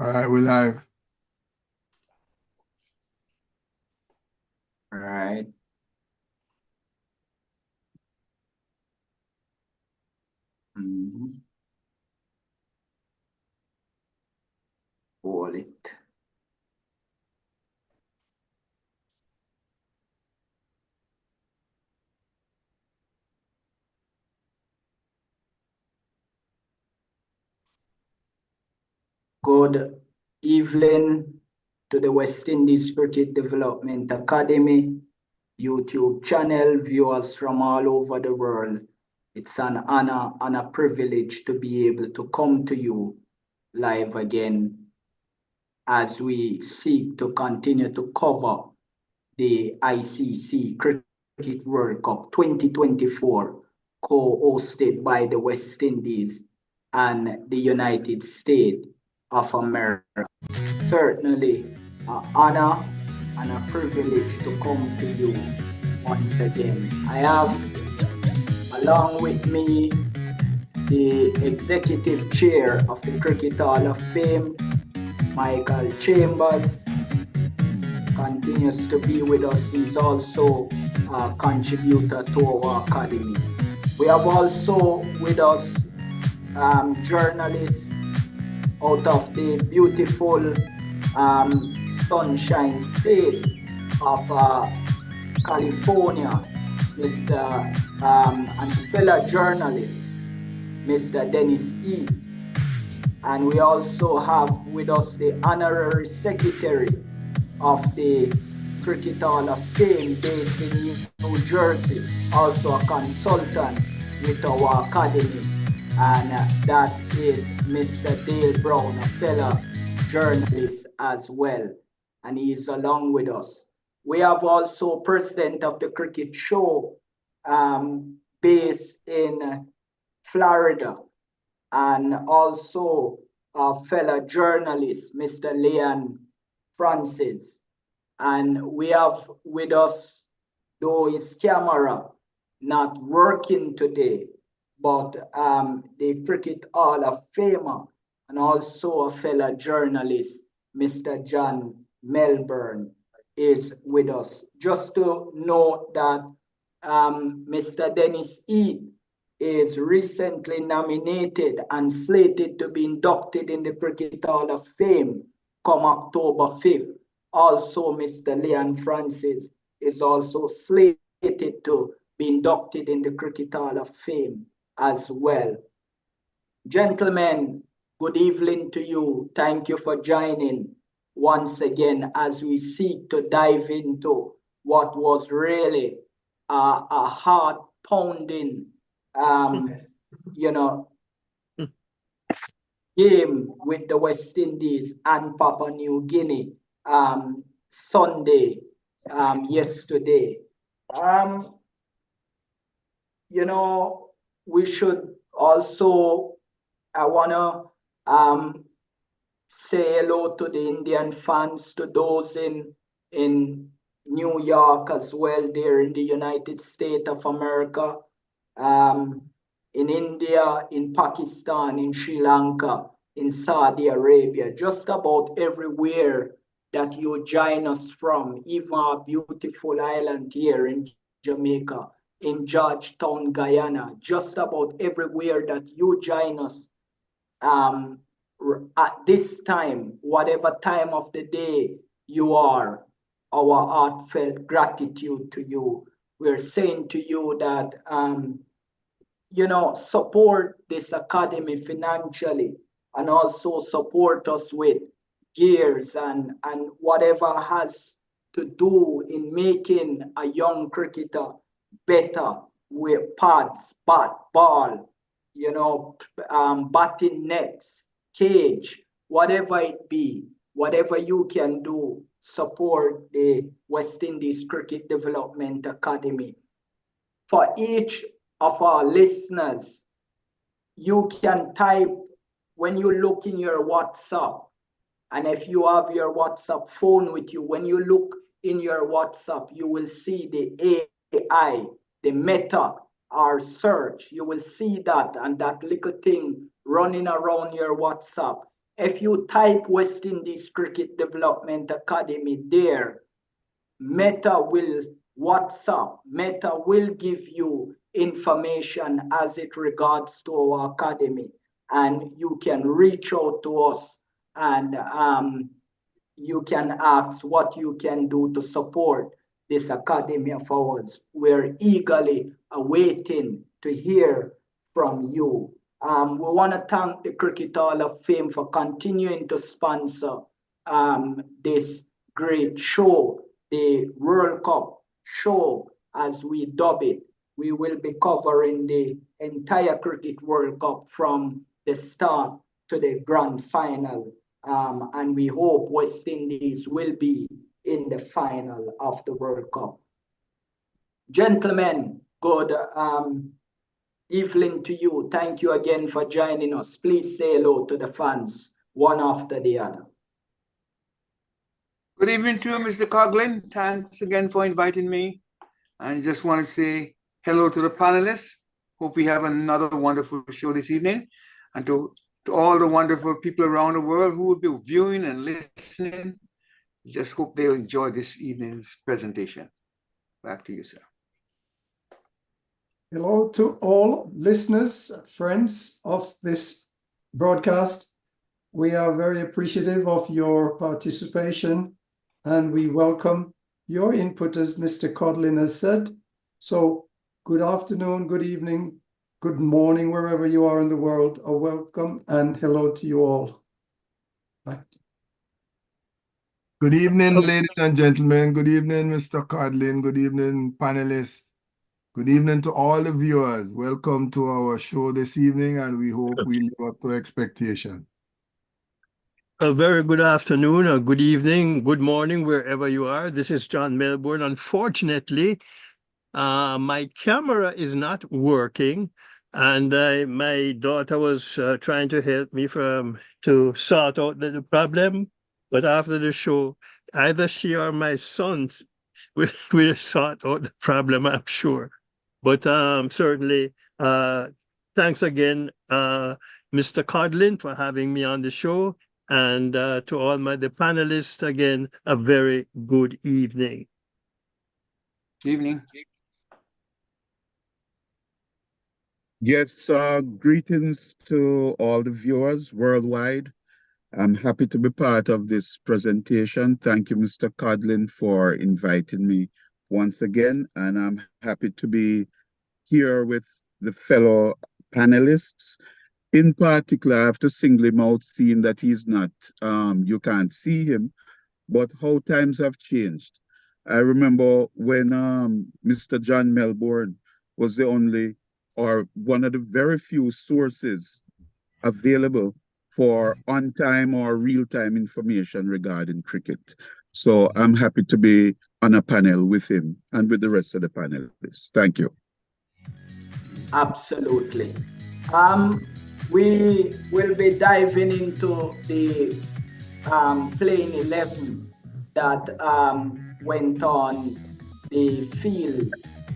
All right, we're live. All right. Hold it. Good evening to the West Indies Cricket Development Academy YouTube channel, viewers from all over the world. It's an honor and a privilege to be able to come to you live again as we seek to continue to cover the ICC Cricket World Cup 2024, co-hosted by the West Indies and the United States of America. Certainly an honor and a privilege to come to you once again. I have along with me the Executive Chair of the Cricket Hall of Fame, Michael Chambers, continues to be with us. He's also a contributor to our academy. We have also with us journalists out of the beautiful Sunshine State of California, Mr. And fellow journalist, Mr. Dennis E. And we also have with us the Honorary Secretary of the Cricket Hall of Fame based in New Jersey, also a consultant with our academy, and that is Mr. Dale Brown, a fellow journalist as well, and he is along with us. We have also President of the Cricket Show based in Florida, and also a fellow journalist, Mr. Leon Francis. And we have with us, though his camera not working today, but the Cricket Hall of Famer and also a fellow journalist, Mr. John Melbourne, is with us. Just to note that Mr. Dennis Eade is recently nominated and slated to be inducted in the Cricket Hall of Fame come October 5th. Also, Mr. Leon Francis is also slated to be inducted in the Cricket Hall of Fame as well. Gentlemen, good evening to you. Thank you for joining once again as we seek to dive into what was really a heart-pounding game with the West Indies and Papua New Guinea Sunday yesterday. We should also, I want to say hello to the Indian fans, to those in New York as well, there in the United States of America, in India, in Pakistan, in Sri Lanka, in Saudi Arabia, just about everywhere that you join us from, even our beautiful island here in Jamaica, in Georgetown, Guyana, just about everywhere that you join us at this time, whatever time of the day you are, our heartfelt gratitude to you. We're saying to you that, support this academy financially and also support us with gears and whatever has to do in making a young cricketer better with pads, bat, ball, batting nets, cage, whatever it be, whatever you can do, support the West Indies Cricket Development Academy. For each of our listeners, you can type when you look in your WhatsApp, and if you have your WhatsApp phone with you, when you look in your WhatsApp, you will see the AI, the meta, or search. You will see that, and that little thing running around your WhatsApp. If you type West Indies Cricket Development Academy there, Meta will WhatsApp. Meta will give you information as it regards to our academy, and you can reach out to us and you can ask what you can do to support this academy of ours. We're eagerly awaiting to hear from you. We want to thank the Cricket Hall of Fame for continuing to sponsor this great show, the World Cup show, as we dub it. We will be covering the entire Cricket World Cup from the start to the grand final. And we hope West Indies will be in the final of the World Cup. Gentlemen, good evening to you. Thank you again for joining us. Please say hello to the fans, one after the other. Good evening to you, Mr. Coughlin. Thanks again for inviting me. And just want to say hello to the panelists. Hope we have another wonderful show this evening. And to all the wonderful people around the world who will be viewing and listening, just hope they'll enjoy this evening's presentation. Back to you, sir. Hello to all listeners, friends of this broadcast. We are very appreciative of your participation and we welcome your input, as Mr. Codlin has said. So good afternoon, good evening, good morning, wherever you are in the world. A welcome and hello to you all. Bye. Good evening, ladies and gentlemen. Good evening, Mr. Codlin. Good evening, panelists. Good evening to all the viewers. Welcome to our show this evening, and we hope we live up to expectation. A very good afternoon, or good evening, good morning, wherever you are. This is John Melbourne. Unfortunately, my camera is not working, and my daughter was trying to help me to sort out the problem. But after the show, either she or my sons will sort out the problem, I'm sure. But certainly, thanks again, Mr. Codlin, for having me on the show. And to all the panelists, again, a very good evening. Good evening. Yes, greetings to all the viewers worldwide. I'm happy to be part of this presentation. Thank you, Mr. Codlin, for inviting me once again. And I'm happy to be here with the fellow panelists. In particular, I have to single him out, seeing that he's not, you can't see him, but how times have changed. I remember when Mr. John Melbourne was the only, or one of the very few sources available for on-time or real-time information regarding cricket. So I'm happy to be on a panel with him and with the rest of the panelists. Thank you. Absolutely. We will be diving into the playing 11 that went on the field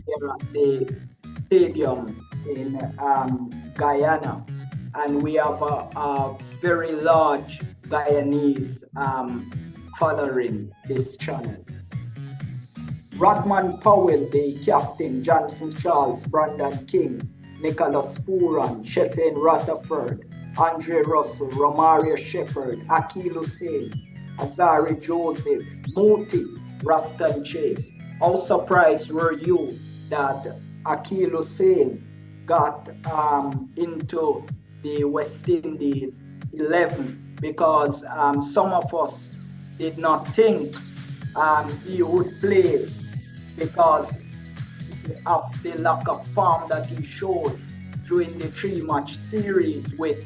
here at the stadium in Guyana. And we have a very large Guyanese following this channel. Rodman Powell, the captain, Johnson Charles, Brandon King, Nicholas Puran, Sheffield Rutherford, Andre Russell, Romario Shepherd, Akil Hussain, Azari Joseph, Moti, Ruston Chase. How surprised were you that Akil Hussain got into the West Indies 11? Because some of us did not think he would play because of the lack of form that he showed during the 3-match series with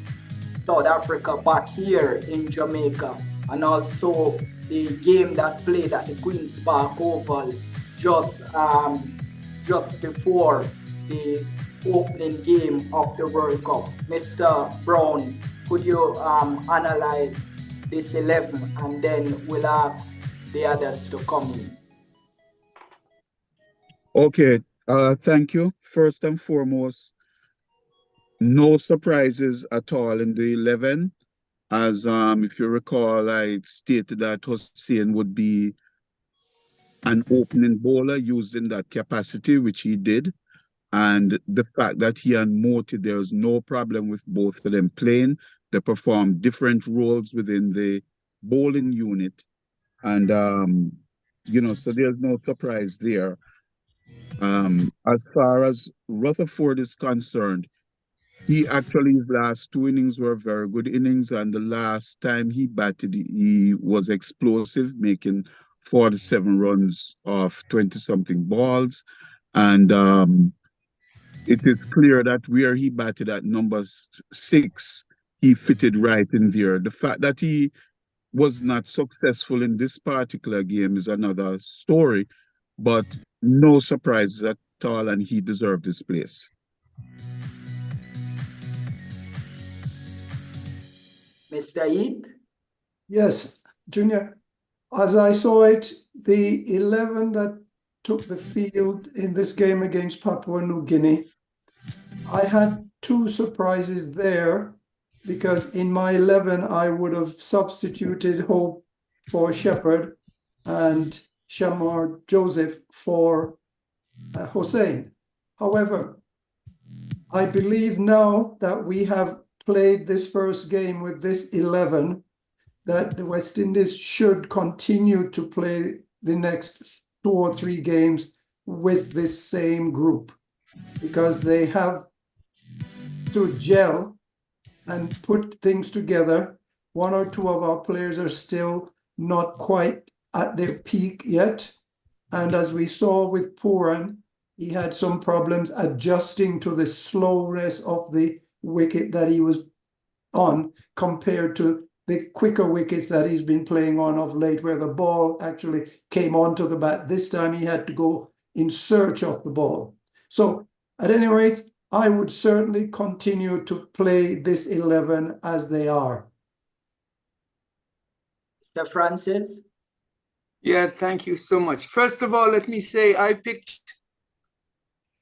South Africa back here in Jamaica, and also the game that played at the Queen's Park Oval just before the opening game of the World Cup. Mr. Brown, could you analyze this 11, and then we'll have the others to come in? Okay, thank you. First and foremost, no surprises at all in the 11. As if you recall, I stated that Hussein would be an opening bowler used in that capacity, which he did. And the fact that he and Moti, there was no problem with both of them playing. They performed different roles within the bowling unit. And, so there's no surprise there. As far as Rutherford is concerned, he actually, his last two innings were very good innings. And the last time he batted, he was explosive, making 47 runs off 20-something balls. And it is clear that where he batted at number 6, he fitted right in there. The fact that he was not successful in this particular game is another story, but no surprises at all, and he deserved his place. Mr. Heath? Yes, Junior. As I saw it, the 11 that took the field in this game against Papua New Guinea, I had two surprises there because in my 11, I would have substituted Hope for Shepherd and Shamar Joseph for Hossein. However, I believe now that we have played this first game with this 11, that the West Indies should continue to play the next 2 or 3 games with this same group, because they have to gel and put things together. 1 or 2 of our players are still not quite at their peak yet. And as we saw with Puran, he had some problems adjusting to the slowness of the wicket that he was on compared to the quicker wickets that he's been playing on of late, where the ball actually came onto the bat. This time he had to go in search of the ball. So at any rate, I would certainly continue to play this 11 as they are. Mr. Francis? Yeah, thank you so much. First of all, let me say I picked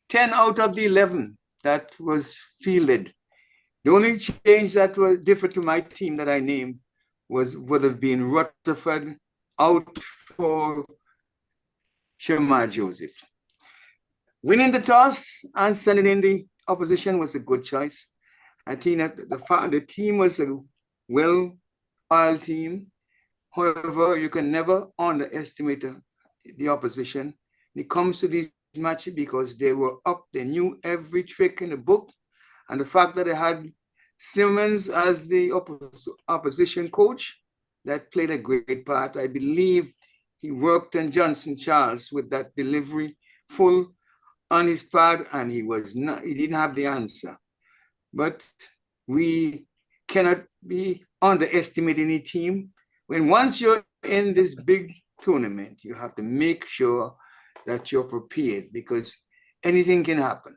10 out of the 11 that was fielded. The only change that was different to my team that I named would have been Rutherford out for Shamar Joseph. Winning the toss and sending in the opposition was a good choice. I think that the team was a well-oiled team. However, you can never underestimate the opposition. It comes to these matches because they were up, they knew every trick in the book. And the fact that they had Simmons as the opposition coach, that played a great part. I believe he worked on Johnson Charles with that delivery full on his part, and he didn't have the answer. But we cannot be underestimating a team. When once you're in this big tournament, you have to make sure that you're prepared because anything can happen.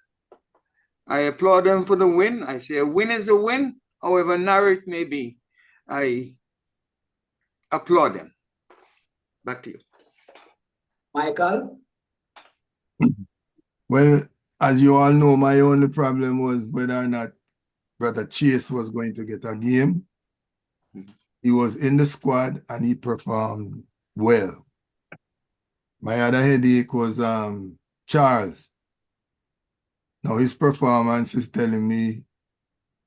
I applaud them for the win. I say a win is a win, however narrow it may be. I applaud them. Back to you. Michael? Well, as you all know, my only problem was whether or not Brother Chase was going to get a game. He was in the squad and he performed well. My other headache was Charles. Now his performance is telling me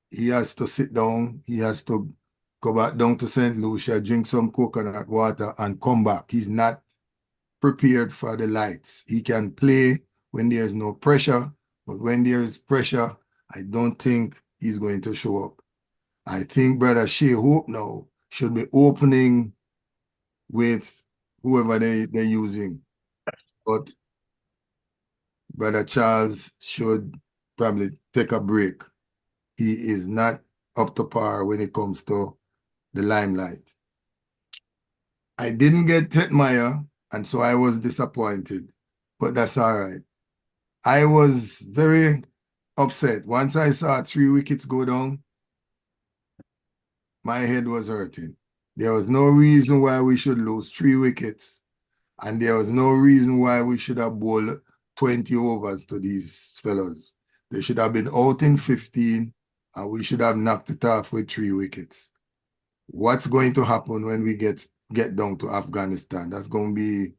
he has to sit down, he has to go back down to St. Lucia, drink some coconut water and come back. He's not prepared for the lights. He can play when there's no pressure, but when there is pressure, I don't think he's going to show up. I think Brother Shea Hope now should be opening with whoever they're using. But Brother Charles should probably take a break. He is not up to par when it comes to the limelight. I didn't get Tetmire, and so I was disappointed, but that's all right. I was very upset. Once I saw 3 wickets go down, my head was hurting. There was no reason why we should lose 3 wickets, and there was no reason why we should have bowled 20 overs to these fellows. They should have been out in 15, and we should have knocked it off with 3 wickets. what's going to happen when we get down to Afghanistan? That's going to be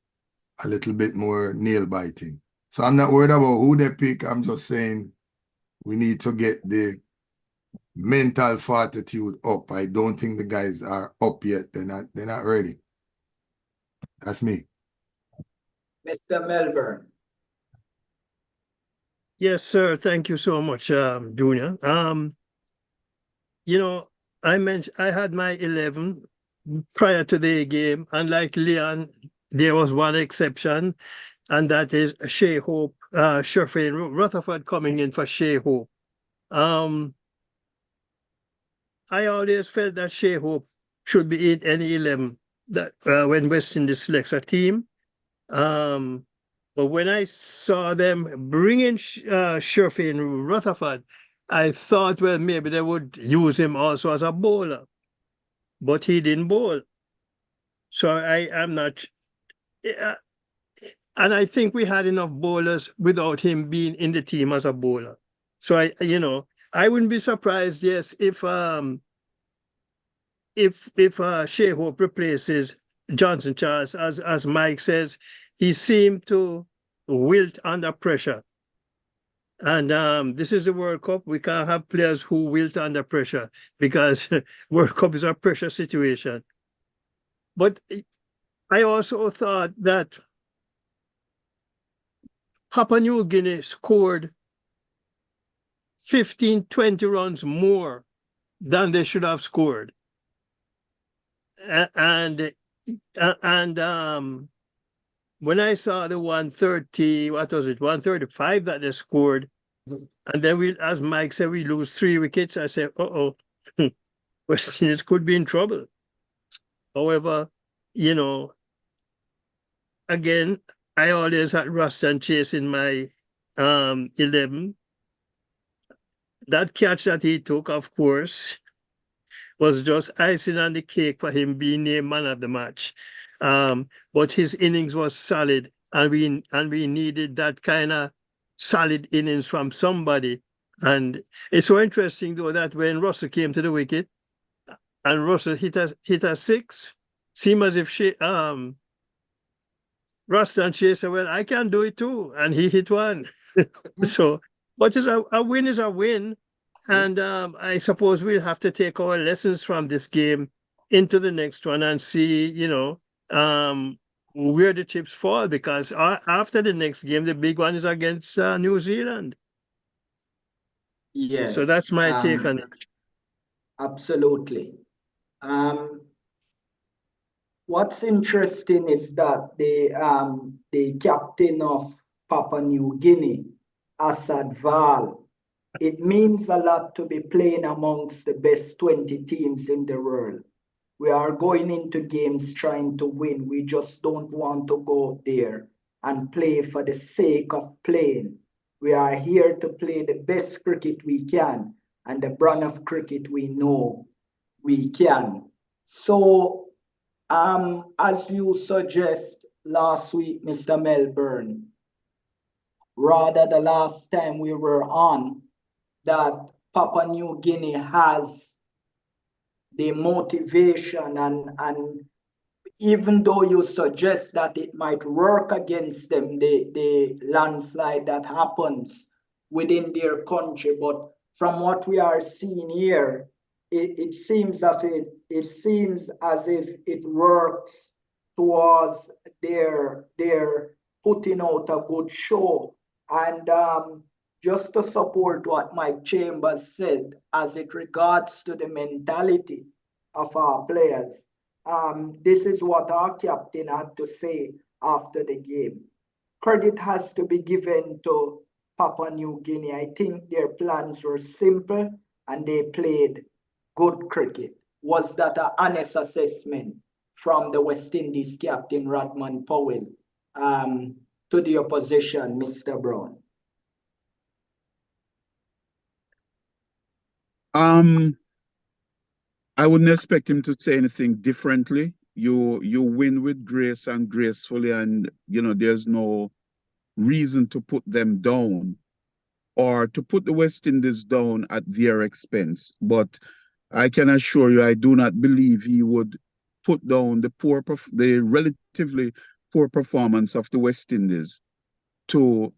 a little bit more nail biting. So I'm not worried about who they pick. I'm just saying we need to get the mental fortitude up. I don't think the guys are up yet. They're not ready. That's me. Mr. Melbourne. Yes, sir. Thank you so much, Junior. You know, I had my 11 prior to the game, and like Leon, there was one exception, and that is Shea Hope, Sherfane Rutherford coming in for Shea Hope. I always felt that Shea Hope should be in any 11 that when West Indies selects a team. But when I saw them bringing Sherfane Rutherford, I thought, well, maybe they would use him also as a bowler. But he didn't bowl. So I am not... and I think we had enough bowlers without him being in the team as a bowler. So I wouldn't be surprised, yes, if Shea Hope replaces Johnson Charles, as Mike says, he seemed to wilt under pressure. And this is the World Cup. We can't have players who wilt under pressure because World Cup is a pressure situation. But I also thought that Papua New Guinea scored 15, 20 runs more than they should have scored. And when I saw the 130, what was it, 135 that they scored, and then we, as Mike said, we lose 3 wickets, I said, uh-oh, West Indies could be in trouble. However, again, I always had Ruston Chase in my 11. That catch that he took, of course, was just icing on the cake for him being named man of the match. But his innings was solid, and we needed that kind of solid innings from somebody. And it's so interesting, though, that when Russell came to the wicket and Russell hit a 6, seemed as if Ruston Chase said, well, I can do it too. And he hit 1. So, but a win is a win. And I suppose we'll have to take our lessons from this game into the next one and see, where the chips fall, because after the next game, the big one is against New Zealand. Yes. So that's my take on it. Absolutely. What's interesting is that the captain of Papua New Guinea, Asad Val, it means a lot to be playing amongst the best 20 teams in the world. We are going into games trying to win. We just don't want to go there and play for the sake of playing. We are here to play the best cricket we can and the brand of cricket we know we can. So, as you suggest last week, Mr. Melbourne, rather the last time we were on, that Papua New Guinea has the motivation, and even though you suggest that it might work against them, the landslide that happens within their country, but from what we are seeing here, it seems as if it works towards their putting out a good show. And just to support what Mike Chambers said as it regards to the mentality of our players, this is what our captain had to say after the game. Credit has to be given to Papua New Guinea. I think their plans were simple and they played good cricket. Was that an honest assessment from the West Indies captain Rodman Powell to the opposition, Mr. Brown? I wouldn't expect him to say anything differently. You win with grace and gracefully, and there's no reason to put them down or to put the West Indies down at their expense. But I can assure you, I do not believe he would put down the relatively poor performance of the West Indies to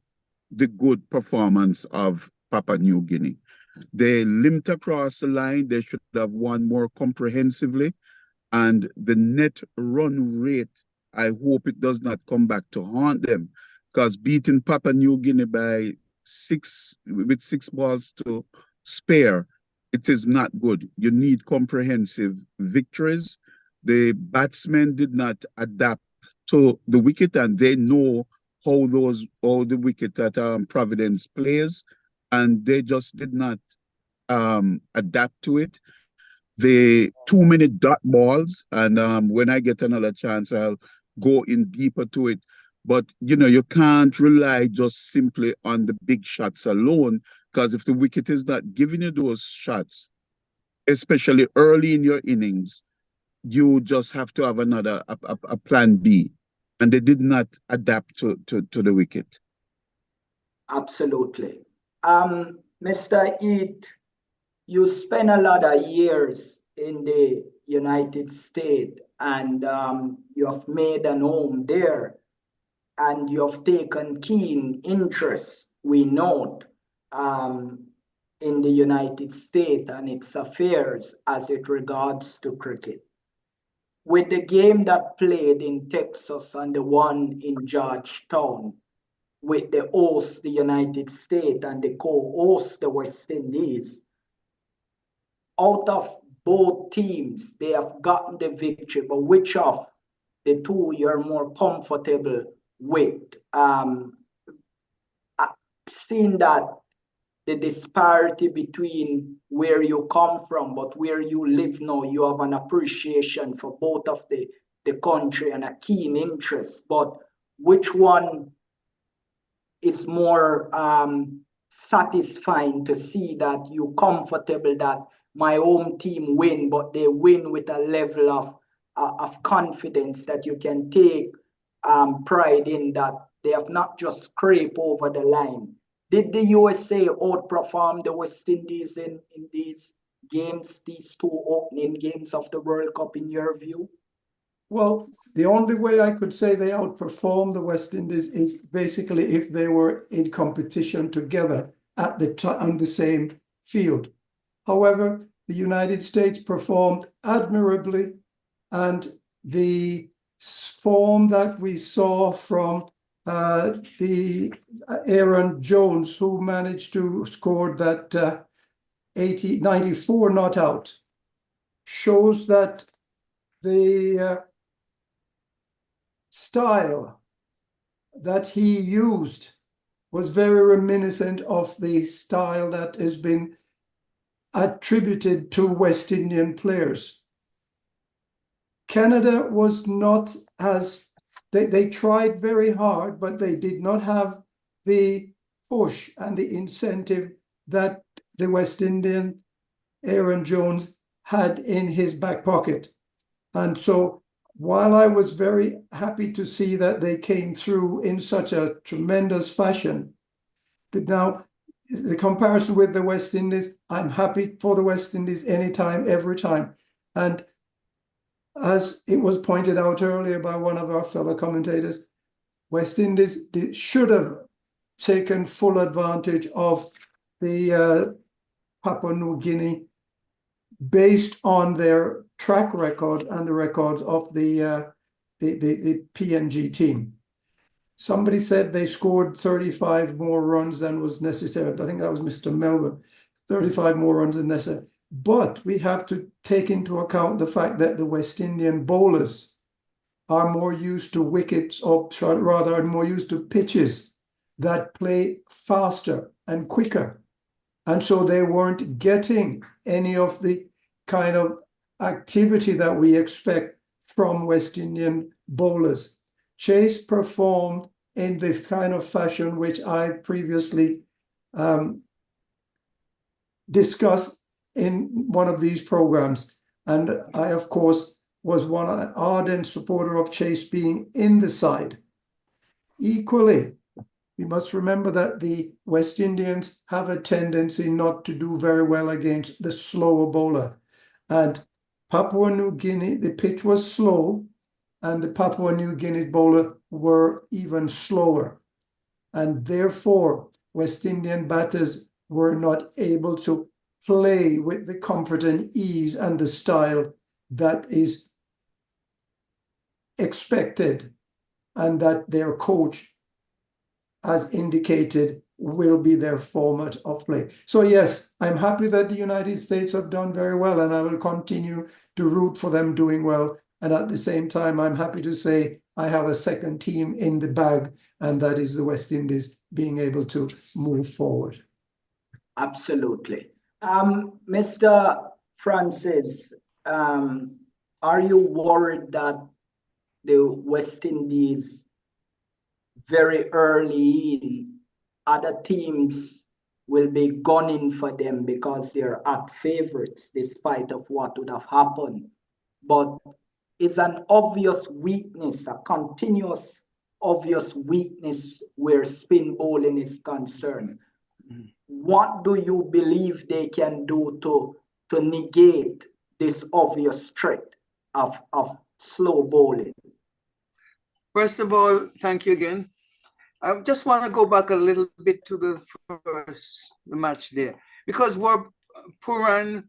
the good performance of Papua New Guinea. They limped across the line. They should have won more comprehensively. And the net run rate, I hope it does not come back to haunt them, because beating Papua New Guinea with 6 balls to spare, it is not good. You need comprehensive victories. The batsmen did not adapt to the wicket, and they know how the wicket at Providence plays, and they just did not adapt to it. The 2-minute dot balls, and when I get another chance, I'll go in deeper to it. But you can't rely just simply on the big shots alone, because if the wicket is not giving you those shots, especially early in your innings, you just have to have a plan B, and they did not adapt to the wicket. Absolutely. Mr. Eat, you spent a lot of years in the United States, and you have made an home there, and you have taken keen interest, we note, in the United States and its affairs as it regards to cricket. With the game that played in Texas and the one in Georgetown, with the host, the United States, and the co-host, the West Indies, out of both teams, they have gotten the victory, but which of the two you're more comfortable with? Seeing that the disparity between where you come from but where you live now, you have an appreciation for both of the country and a keen interest, but which one is more satisfying to see that you're comfortable that my home team win, but they win with a level of confidence that you can take pride in, that they have not just scraped over the line? Did the USA outperform the West Indies in these games, these two opening games of the World Cup, in your view? Well, the only way I could say they outperformed the West Indies is basically if they were in competition together on the same field. However, the United States performed admirably, and the form that we saw from the Aaron Jones, who managed to score that 94 not out, shows that the style that he used was very reminiscent of the style that has been attributed to West Indian players. Canada was not as, they tried very hard, but they did not have the push and the incentive that the West Indian Aaron Jones had in his back pocket. And so while I was very happy to see that they came through in such a tremendous fashion, now the comparison with the West Indies, I'm happy for the West Indies anytime, every time. And as it was pointed out earlier by one of our fellow commentators, West Indies should have taken full advantage of the Papua New Guinea based on their track record and the records of the PNG team. Somebody said they scored 35 more runs than was necessary. I think that was Mr. Melbourne. 35 more runs than necessary. But we have to take into account the fact that the West Indian bowlers are more used to wickets, or rather are more used to pitches that play faster and quicker. And so they weren't getting any of the kind of activity that we expect from West Indian bowlers. Chase performed in this kind of fashion which I previously discussed in one of these programs. And I, of course, was an ardent supporter of Chase being in the side. Equally, we must remember that the West Indians have a tendency not to do very well against the slower bowler. And Papua New Guinea, the pitch was slow, and the Papua New Guinea bowler were even slower. And therefore, West Indian batters were not able to play with the comfort and ease and the style that is expected and that their coach has indicated will be their format of play. So yes, I'm happy that the United States have done very well, and I will continue to root for them doing well. And at the same time, I'm happy to say I have a second team in the bag, and that is the West Indies being able to move forward. Absolutely. Mr. Francis, are you worried that the West Indies very early in, other teams will be gunning for them because they're at favorites despite of what would have happened? But it's an obvious weakness, a continuous obvious weakness where spin bowling is concerned. What do you believe they can do to negate this obvious threat of slow bowling? First of all, thank you again. I just want to go back a little bit to the match there, because what Puran,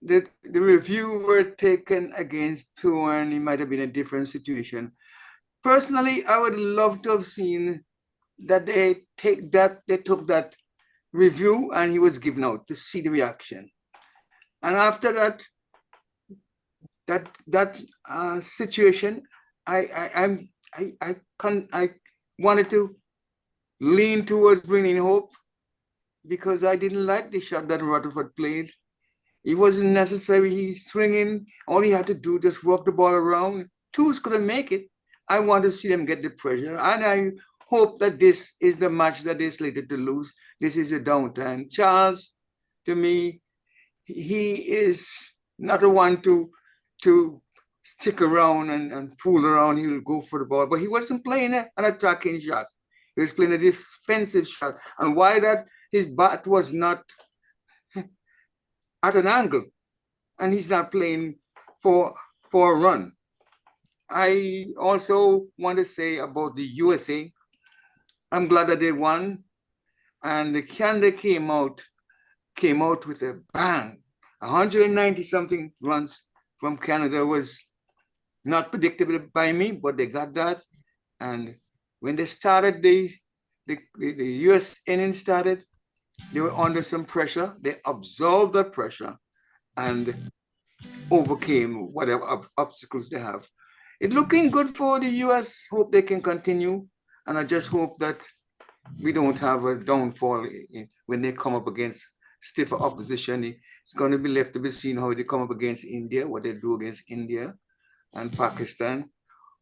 the review were taken against Puran, it might have been a different situation. Personally, I would love to have seen that they took that review and he was given out to see the reaction. And after that situation, I wanted to lean towards bringing hope, because I didn't like the shot that Rutherford played. It wasn't necessary. He's swinging. All he had to do just walk the ball around. Twos couldn't make it. I want to see them get the pressure, and I hope that this is the match that they're slated to lose. This is a downtime. Charles, to me, he is not the one to stick around and fool around. He will go for the ball, but he wasn't playing an attacking shot. He was playing a defensive shot. And why that? His bat was not at an angle, and he's not playing for a run. I also want to say about the USA, I'm glad that they won, and Canada came out with a bang. 190 something runs from Canada was not predictable by me, but they got that. And when they started, the US inning started, they were under some pressure. They absorbed the pressure and overcame whatever obstacles they have. It's looking good for the US. Hope they can continue. And I just hope that we don't have a downfall when they come up against stiffer opposition. It's going to be left to be seen how they come up against India, what they do against India and Pakistan.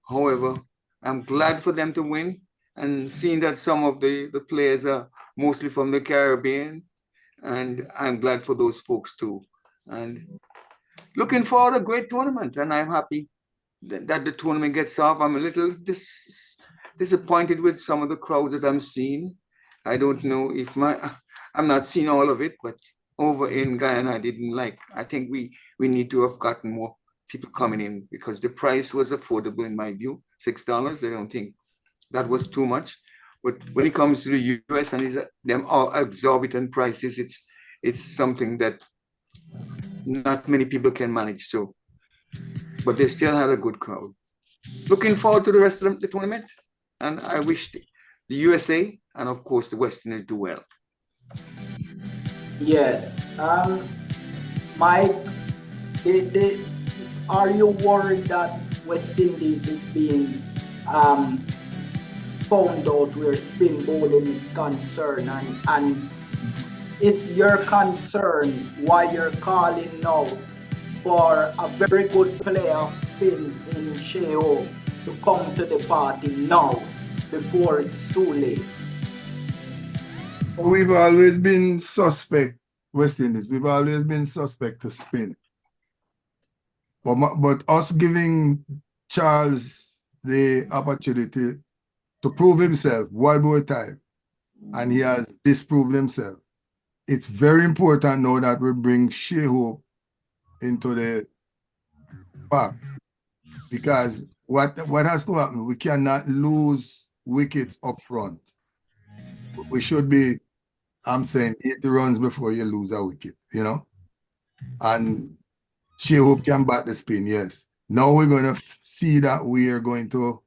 However, I'm glad for them to win, and seeing that some of the players are mostly from the Caribbean, and I'm glad for those folks too. And looking forward to a great tournament, and I'm happy that the tournament gets off. I'm a little disappointed with some of the crowds that I'm seeing. I don't know if I'm not seeing all of it, but over in Guyana, I think we need to have gotten more people coming in, because the price was affordable in my view, $6. I don't think that was too much. But when it comes to the US and them all exorbitant prices, it's something that not many people can manage. So, but they still had a good crowd. Looking forward to the rest of the tournament, and I wish the USA and of course the West Indies do well. Yes, Mike, are you worried that West Indies is being found out where spin bowling is concerned, and is your concern why you're calling now for a very good player of spin in Sheo to come to the party now before it's too late? We've always been suspect, West Indies. We've always been suspect to spin. But us giving Charles the opportunity to prove himself one more time, and he has disproved himself. It's very important now that we bring Shea Hope into the fact, because what has to happen? We cannot lose wickets up front. We should be, I'm saying, 80 runs before you lose a wicket, you know? And Shea Hope can bat the spin, yes. Now we're going to see that we are going to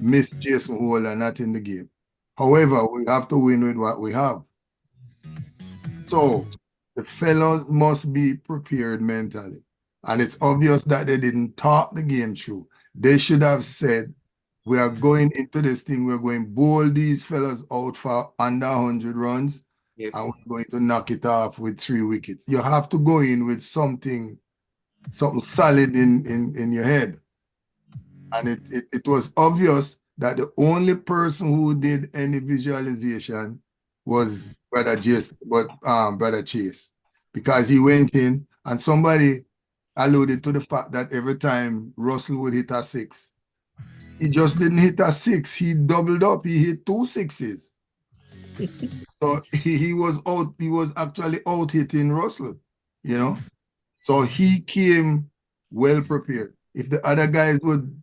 miss Jason Holder not in the game. However, we have to win with what we have. So the fellows must be prepared mentally. And it's obvious that they didn't talk the game through. They should have said, we are going into this thing, we're going to bowl these fellows out for under 100 runs, Yep. and we're going to knock it off with 3 wickets. You have to go in with something solid in your head. And it was obvious that the only person who did any visualization was Brother Chase, because he went in and somebody alluded to the fact that every time Russell would hit a 6, he just didn't hit a 6. He doubled up. He hit 2 6s. So he was actually out hitting Russell, you know. So he came well prepared. If the other guys would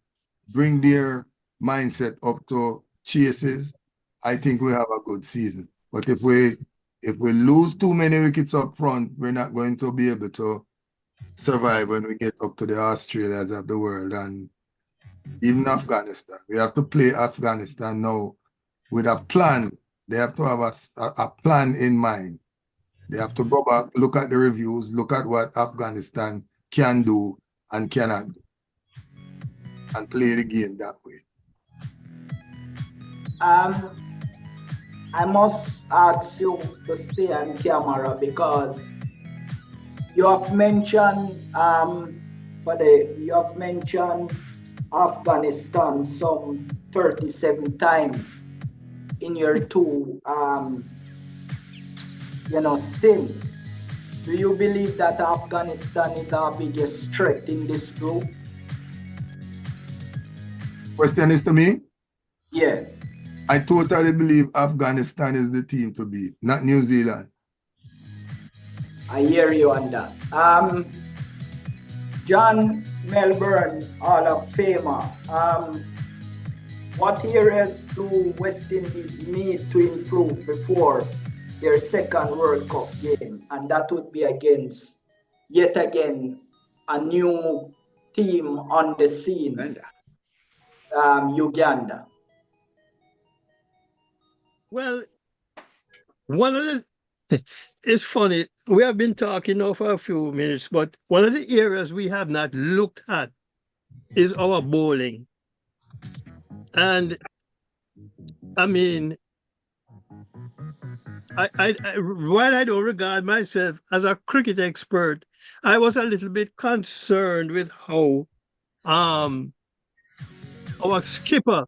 bring their mindset up to chases, I think we have a good season. But if we lose too many wickets up front, we're not going to be able to survive when we get up to the Australias of the world and even Afghanistan. We have to play Afghanistan now with a plan. They have to have a plan in mind. They have to go back, look at the reviews, look at what Afghanistan can do and cannot do, and play the game that way. I must ask you to stay on camera because you have mentioned Afghanistan some 37 times in your 2 stints. Do you believe that Afghanistan is our biggest threat in this group? Question is to me? Yes. I totally believe Afghanistan is the team to beat, not New Zealand. I hear you on that. John Melbourne, Hall of Famer. What areas do West Indies need to improve before their second World Cup game? And that would be against, yet again, a new team on the scene, Uganda. Well, one of the it's funny. We have been talking now for a few minutes, but one of the areas we have not looked at is our bowling. And I mean, while I don't regard myself as a cricket expert, I was a little bit concerned with how our skipper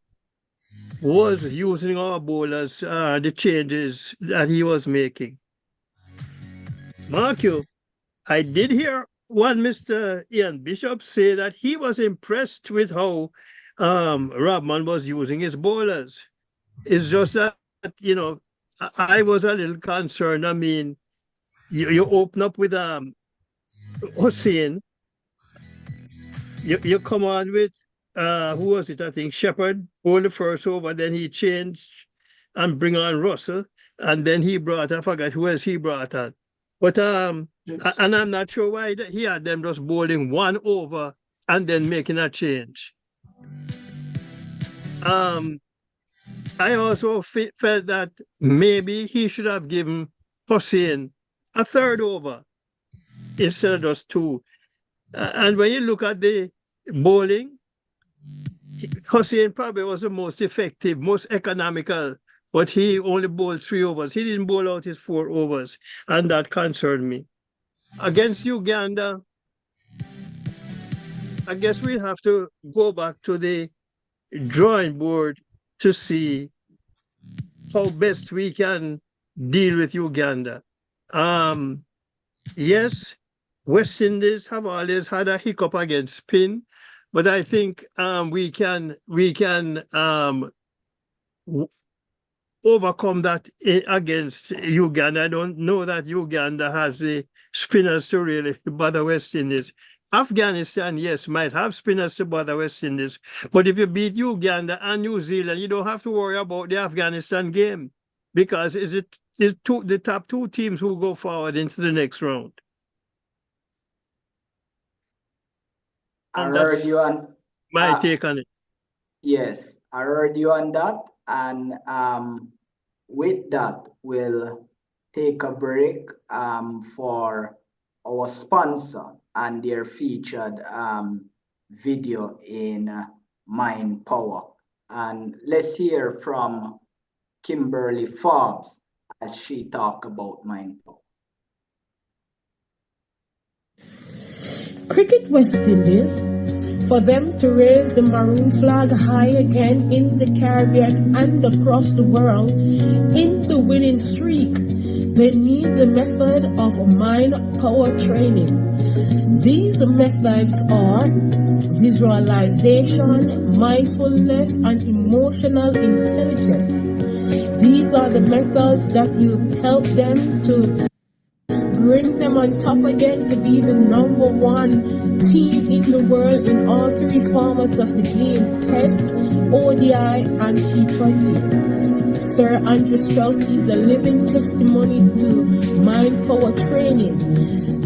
was using our bowlers, the changes that he was making. Mark you, I did hear one Mr. Ian Bishop say that he was impressed with how Robman was using his bowlers. It's just that, you know, I was a little concerned. I mean, you open up with Hussein, you come on with who was it? I think Shepherd bowled the first over, then he changed and bring on Russell, and then he brought, I forgot who else he brought on. But Yes. and I'm not sure why he had them just bowling 1 over and then making a change. I also felt that maybe he should have given Hussein a 3rd over instead of just 2. And when you look at the bowling, Hussein probably was the most effective, most economical, but he only bowled 3 overs. He didn't bowl out his 4 overs, and that concerned me. Against Uganda, I guess we have to go back to the drawing board to see how best we can deal with Uganda. Yes, West Indies have always had a hiccup against spin, but I think we can overcome that against Uganda. I don't know that Uganda has the spinners to really bother West Indies. Afghanistan, yes, might have spinners to bother West Indies. But if you beat Uganda and New Zealand, you don't have to worry about the Afghanistan game because it's the top two teams who go forward into the next round. I And heard that's you on my take on it. yes, I heard you on that, and with that, we'll take a break for our sponsor and their featured video in Mind Power. And let's hear from Kimberly Forbes as she talk about Mind Power. Cricket West Indies, for them to raise the maroon flag high again in the Caribbean and across the world in the winning streak, they need the method of mind power training. These methods are visualization, mindfulness, and emotional intelligence. These are the methods that will help them to bring them on top again to be the number one team in the world in all three formats of the game: Test, ODI, and T20. Sir Andrew Strauss is a living testimony to mind power training.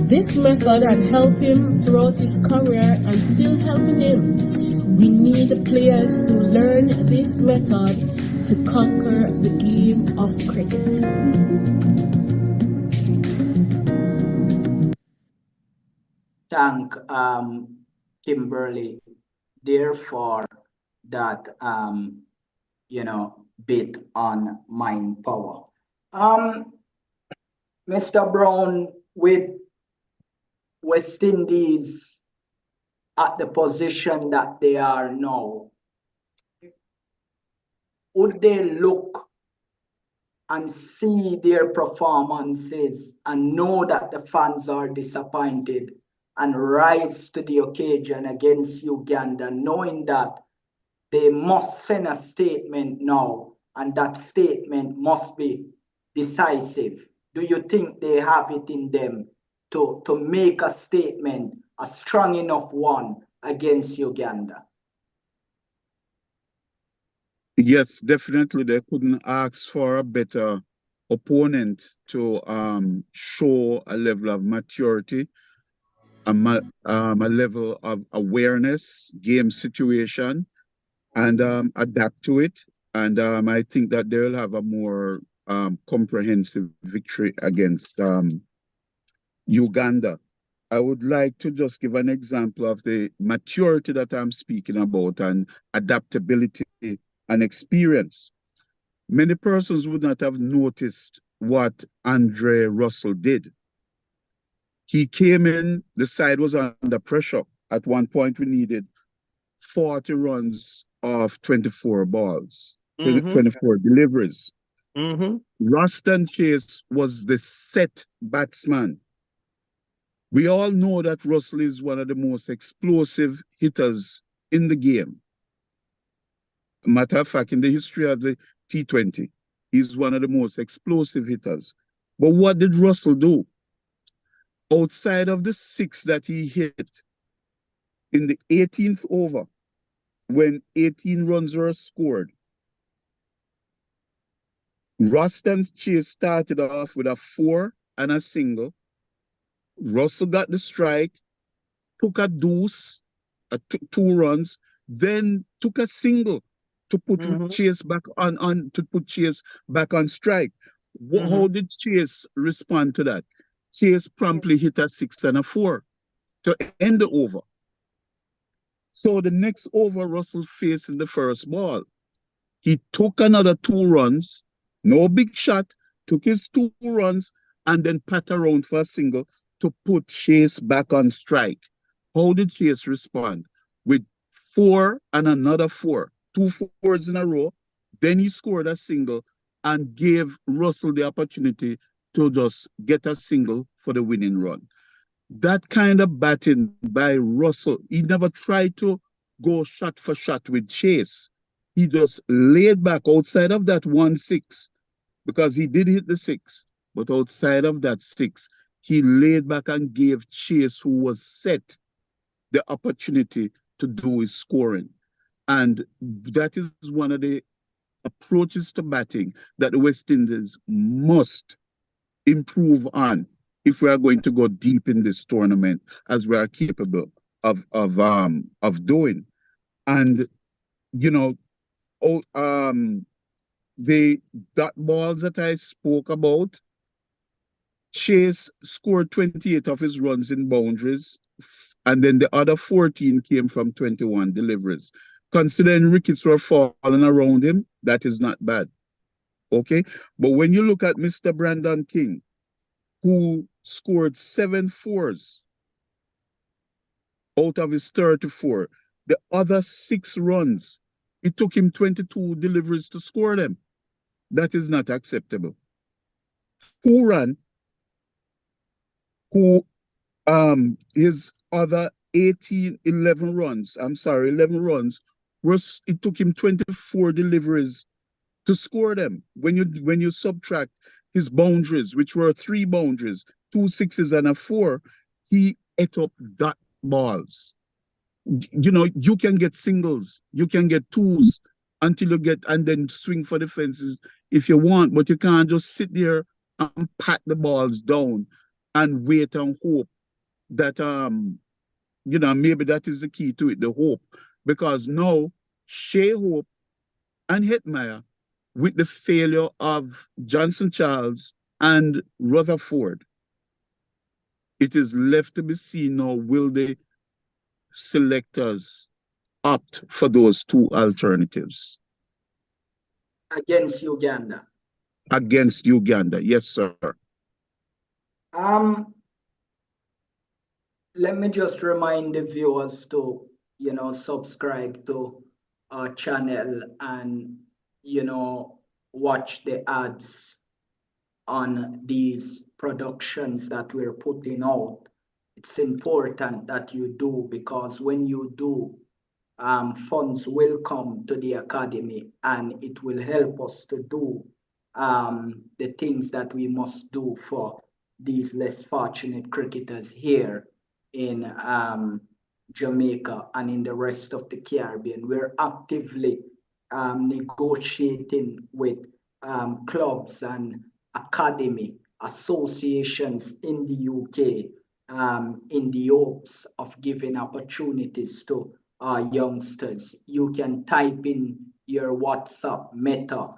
This method had helped him throughout his career and still helping him. We need players to learn this method to conquer the game of cricket. Thank Kimberly there for that bit on mind power. Mr. Brown, with West Indies at the position that they are now, would they look and see their performances and know that the fans are disappointed and rise to the occasion against Uganda, knowing that they must send a statement now, and that statement must be decisive? Do you think they have it in them to make a statement, a strong enough one, against Uganda? Yes, definitely. They couldn't ask for a better opponent to show a level of maturity, a level of awareness, game situation, and adapt to it. And I think that they'll have a more comprehensive victory against Uganda. I would like to just give an example of the maturity that I'm speaking about and adaptability and experience. Many persons would not have noticed what Andre Russell did. He came in, the side was under pressure. At one point, we needed 40 runs of 24 balls, 24 deliveries. Ruston Chase was the set batsman. We all know that Russell is one of the most explosive hitters in the game. Matter of fact, in the history of the T20, he's one of the most explosive hitters. But what did Russell do? Outside of the 6 that he hit in the 18th over, when 18 runs were scored, Ruston Chase started off with a 4 and a single. Russell got the strike, took a deuce, 2 runs, then took a single to put Chase back on strike. How did Chase respond to that? Chase promptly hit a 6 and a 4 to end the over. So the next over, Russell faced in the first ball. He took another 2 runs, no big shot, took his 2 runs, and then pat around for a single to put Chase back on strike. How did Chase respond? With 4 and another 4, 2 fours in a row. Then he scored a single and gave Russell the opportunity to just get a single for the winning run. That kind of batting by Russell, he never tried to go shot for shot with Chase. He just laid back outside of that 1-6, because he did hit the 6, but outside of that 6, he laid back and gave Chase, who was set, the opportunity to do his scoring. And that is one of the approaches to batting that the West Indies must improve on if we are going to go deep in this tournament, as we are capable of doing. And you know, the dot balls that I spoke about, Chase scored 28 of his runs in boundaries, and then the other 14 came from 21 deliveries. Considering wickets were falling around him, that is not bad. Okay? But when you look at Mr. Brandon King, who scored 7 fours out of his 34, the other 6 runs, it took him 22 deliveries to score them. That is not acceptable. Pooran, who his other 11 runs, it took him 24 deliveries to score them. When you subtract his boundaries, which were 3 boundaries, 2 sixes and a 4, he ate up dot balls. You know, you can get singles, you can get 2s until you get, and then swing for the fences if you want, but you can't just sit there and pat the balls down and wait and hope that you know, maybe that is the key to it, the hope. Because now Shea Hope and Hetmeyer, with the failure of Johnson Charles and Rutherford, it is left to be seen now, will the selectors opt for those 2 alternatives? Against Uganda. Against Uganda, yes, sir. Let me just remind the viewers to, you know, subscribe to our channel and, you know, watch the ads on these productions that we're putting out. It's important that you do, because when you do, funds will come to the academy and it will help us to do the things that we must do for these less fortunate cricketers here in Jamaica and in the rest of the Caribbean. We're actively negotiating with clubs and academy associations in the UK in the hopes of giving opportunities to our youngsters. You can type in your WhatsApp Meta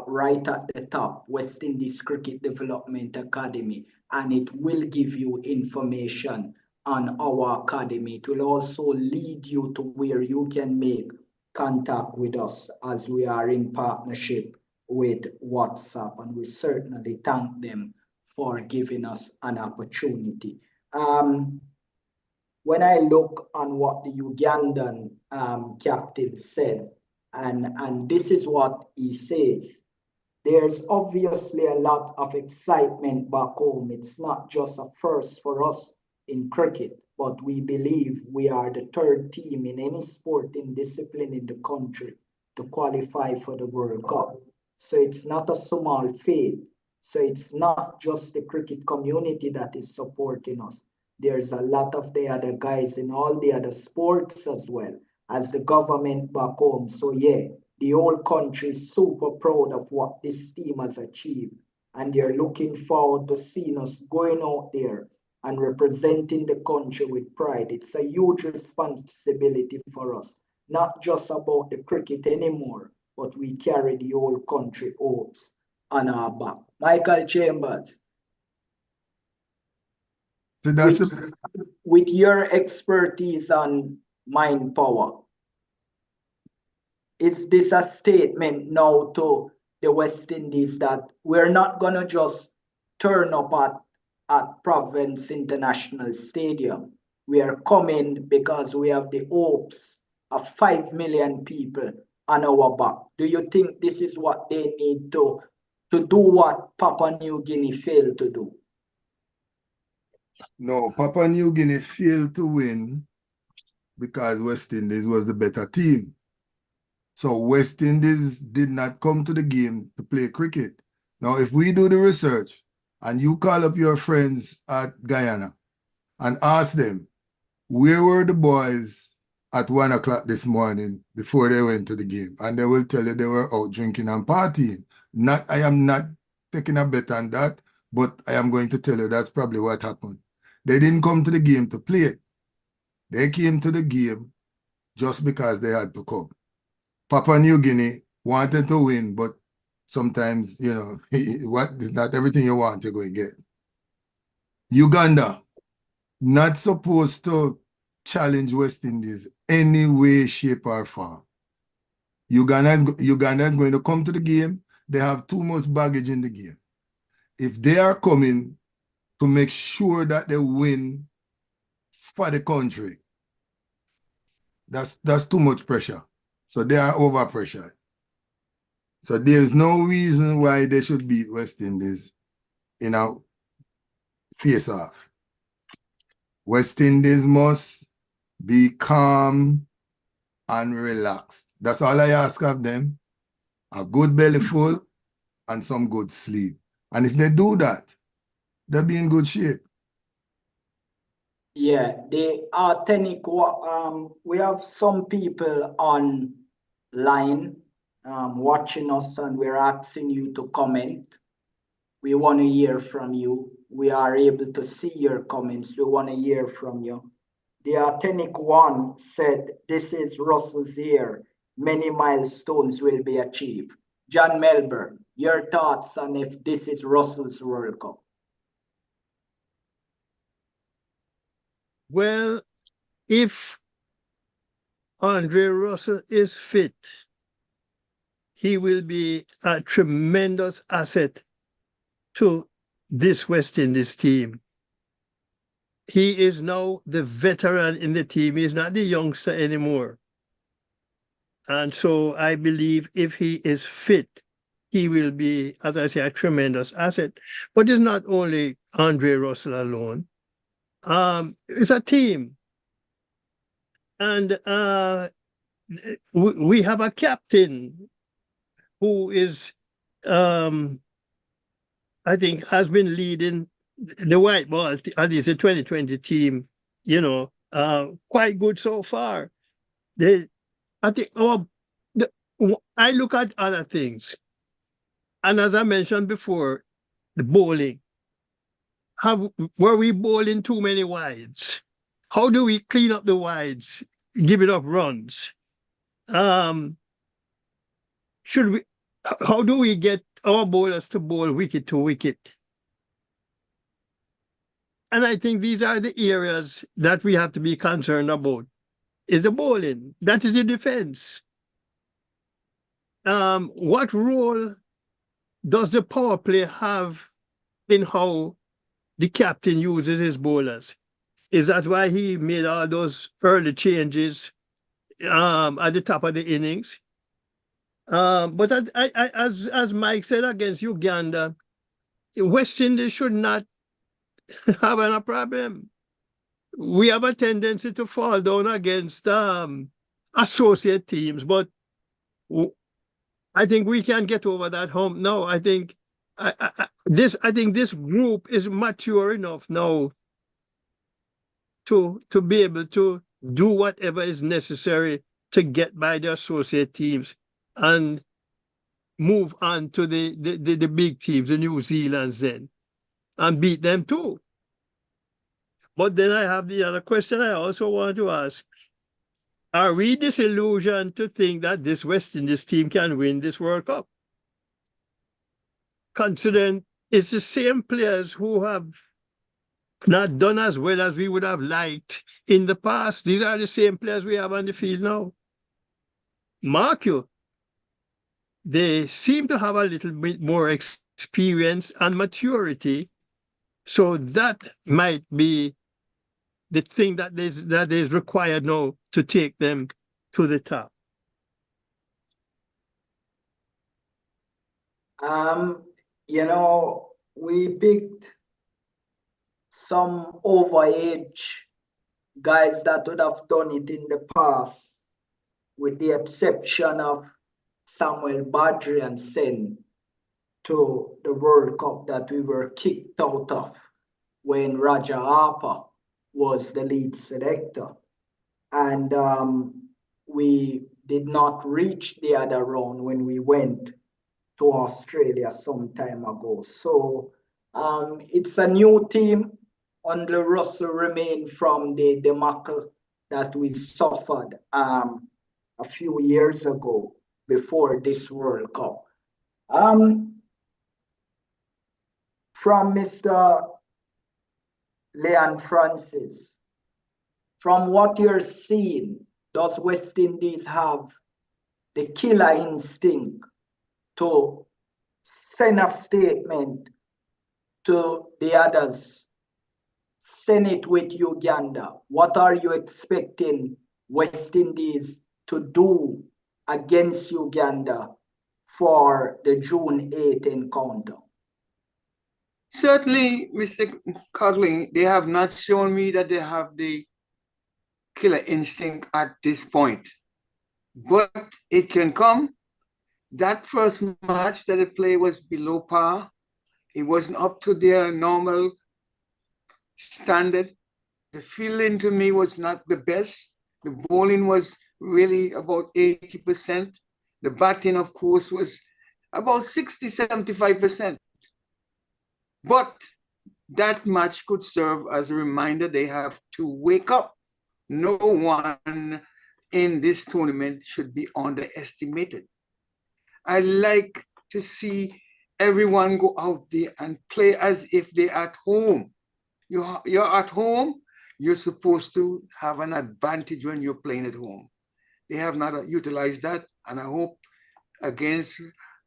right at the top, West Indies Cricket Development Academy, and it will give you information on our academy. It will also lead you to where you can make contact with us, as we are in partnership with WhatsApp, and we certainly thank them for giving us an opportunity. When I look on what the Ugandan captain said, and this is what he says, there's obviously a lot of excitement back home. It's not just a first for us in cricket, but we believe we are the 3rd team in any sporting discipline in the country to qualify for the World Cup. So it's not a small feat. So it's not just the cricket community that is supporting us. There's a lot of the other guys in all the other sports as well as the government back home. So yeah, the whole country is super proud of what this team has achieved. And they're looking forward to seeing us going out there and representing the country with pride. It's a huge responsibility for us, not just about the cricket anymore, but we carry the whole country hopes on our back. Michael Chambers, So that's with your expertise on mind power, is this a statement now to the West Indies that we're not going to just turn up at Province International Stadium? We are coming because we have the hopes of 5 million people on our back. Do you think this is what they need to do what Papua New Guinea failed to do? No, Papua New Guinea failed to win because West Indies was the better team. So West Indies did not come to the game to play cricket. Now, if we do the research and you call up your friends at Guyana and ask them, where were the boys at 1 o'clock this morning before they went to the game? And they will tell you they were out drinking and partying. I am not taking a bet on that, but I am going to tell you that's probably what happened. They didn't come to the game to play. They came to the game just because they had to come. Papua New Guinea wanted to win, but sometimes, you know, not everything you want you're going to get. Uganda, not supposed to challenge West Indies any way, shape, or form. Uganda is going to come to the game. They have too much baggage in the game. If they are coming to make sure that they win for the country, that's too much pressure. So they are overpressured. So there's no reason why they should beat West Indies in a face-off. West Indies must be calm and relaxed. That's all I ask of them. A good belly full and some good sleep. And if they do that, they'll be in good shape. Yeah, the authentic, we have some people online watching us, and we're asking you to comment. We want to hear from you. We are able to see your comments. We want to hear from you. The authentic one said, this is Russell's year. Many milestones will be achieved. John Melbourne, your thoughts on if this is Russell's World Cup? Well, if Andre Russell is fit, he will be a tremendous asset to this West Indies team. He is now the veteran in the team. He's not the youngster anymore. And so I believe if he is fit, he will be, as I say, a tremendous asset. But it's not only Andre Russell alone. It's a team. And we have a captain who is, I think, has been leading the white ball, at least the 2020 team, you know, quite good so far. I think I look at other things. And as I mentioned before, the bowling. Were we bowling too many wides? How do we clean up the wides, give it up runs? How do we get our bowlers to bowl wicket to wicket? And I think these are the areas that we have to be concerned about. Is the bowling. That is the defense. What role does the power play have in how the captain uses his bowlers? Is that why he made all those early changes at the top of the innings? But as Mike said against Uganda, West Indies should not have a problem. We have a tendency to fall down against associate teams, but I think we can get over that hump now. I think this group is mature enough now to be able to do whatever is necessary to get by the associate teams and move on to the big teams, the New Zealands then, and beat them too. But then I have the other question I also want to ask. Are we disillusioned to think that this West Indies team can win this World Cup? Considering it's the same players who have not done as well as we would have liked in the past. These are the same players we have on the field now. Mark you, they seem to have a little bit more experience and maturity. So that might be the thing that is required now to take them to the top. You know, we picked some overage guys that would have done it in the past, with the exception of Samuel Badri and Sen. to the World Cup that we were kicked out of when Roger Harper was the lead selector. And we did not reach the other round when we went to Australia some time ago. So it's a new team under Russell Remain from the debacle that we suffered a few years ago before this World Cup. From Mr. Leon Francis, from what you're seeing, does West Indies have the killer instinct to send a statement to the others? Send it with Uganda. What are you expecting West Indies to do against Uganda for the June 8th encounter? Certainly, Mr. Coughlin, they have not shown me that they have the killer instinct at this point. But it can come. That first match that they played was below par. It wasn't up to their normal standard. The fielding to me was not the best. The bowling was really about 80%. The batting, of course, was about 60, 75%. But that match could serve as a reminder they have to wake up. No one in this tournament should be underestimated. I like to see everyone go out there and play as if they're at home. You're at home, you're supposed to have an advantage when you're playing at home. They have not utilized that, and I hope against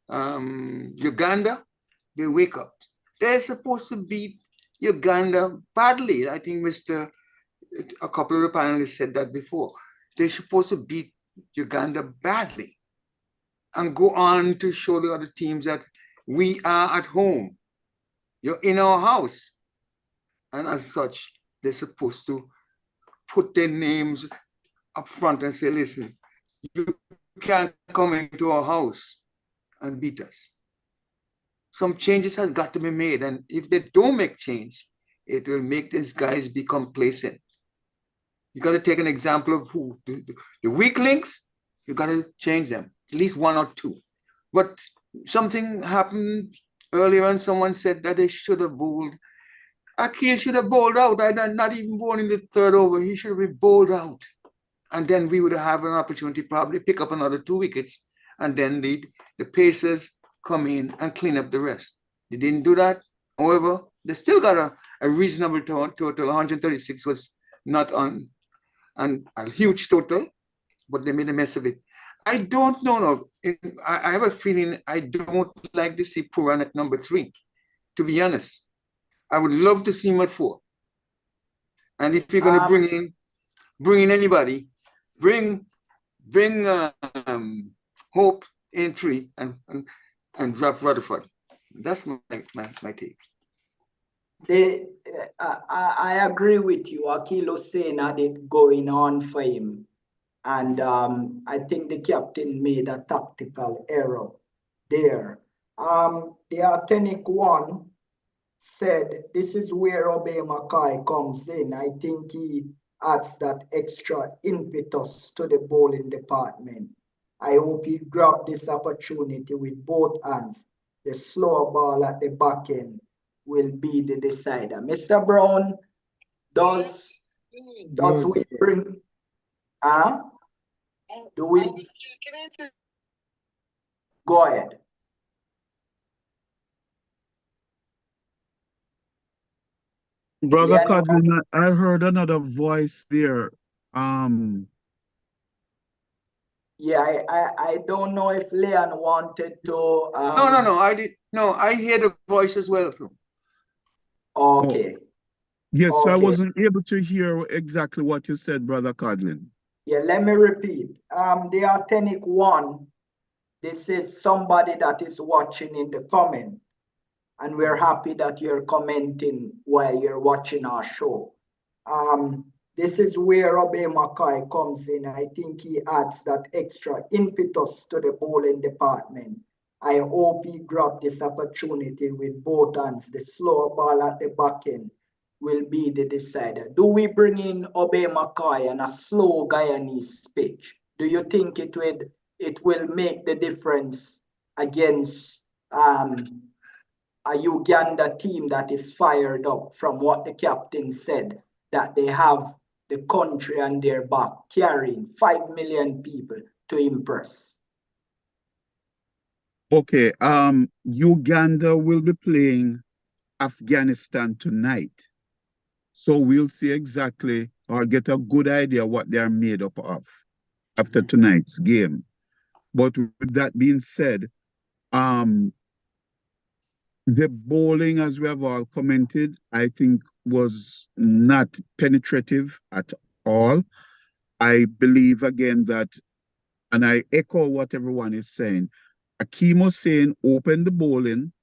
Uganda, they wake up. They're supposed to beat Uganda badly. I think a couple of the panelists said that before. They're supposed to beat Uganda badly and go on to show the other teams that we are at home. You're in our house. And as such, they're supposed to put their names up front and say, listen, you can't come into our house and beat us. Some changes has got to be made. And if they don't make change, it will make these guys be complacent. You got to take an example of who? The weak links, you got to change them, at least one or two. But something happened earlier and someone said that they should have bowled. Akil should have bowled out. I not even bowled in the third over. He should have been bowled out. And then we would have an opportunity probably pick up another 2 wickets. And then the Pacers come in and clean up the rest. They didn't do that. However, they still got a reasonable total. 136 was not on a huge total, but they made a mess of it. I don't know. I have a feeling I don't like to see Puran at number 3, to be honest. I would love to see him at 4. And if you're going to bring in anybody, bring Hope in 3 and drop Rutherford. That's my take. I agree with you. Akil Hussain had it going on for him. And I think the captain made a tactical error there. The Authentic One said, this is where Obey Mackay comes in. I think he adds that extra impetus to the bowling department. I hope he grabbed this opportunity with both hands. The slower ball at the back end will be the decider. Mr. Brown, does we bring, do we? Go ahead. Brother Coughlin, I heard another voice there. Yeah, I don't know if Leon wanted to. No, I did. No, I hear the voice as well. Okay. Yes, okay. I wasn't able to hear exactly what you said, Brother Coughlin. Yeah, let me repeat. The Authentic One, this is somebody that is watching in the comment. And we're happy that you're commenting while you're watching our show. This is where Obey Mackay comes in. I think he adds that extra impetus to the bowling department. I hope he grabbed this opportunity with both hands. The slower ball at the back end will be the decider. Do we bring in Obey McCoy and a slow Guyanese pitch? Do you think it will make the difference against a Uganda team that is fired up from what the captain said, that they have the country on their back, carrying 5 million people to impress? Okay, Uganda will be playing Afghanistan tonight. So we'll see exactly or get a good idea what they are made up of after tonight's game. But with that being said, the bowling, as we have all commented, I think was not penetrative at all. I believe again that, and I echo what everyone is saying, Akeem Hussein opened the bowling,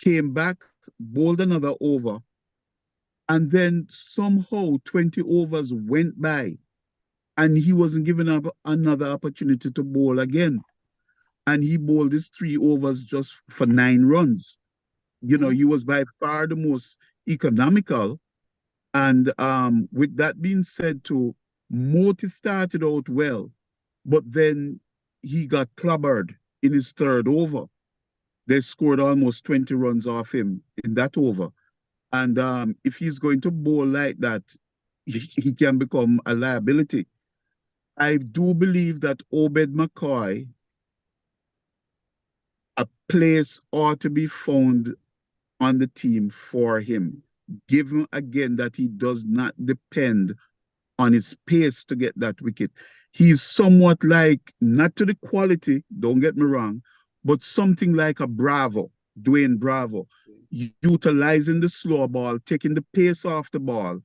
came back, bowled another over, and then somehow 20 overs went by and he wasn't given up another opportunity to bowl again. And he bowled his 3 overs just for 9 runs. You know, he was by far the most economical. And with that being said too, Moti started out well, but then he got clobbered in his 3rd over. They scored almost 20 runs off him in that over. And if he's going to bowl like that, he can become a liability. I do believe that Obed McCoy, a place ought to be found on the team for him, given again that he does not depend on his pace to get that wicket. He's somewhat like, not to the quality, don't get me wrong, but something like a Bravo, Dwayne Bravo, utilizing the slow ball, taking the pace off the ball,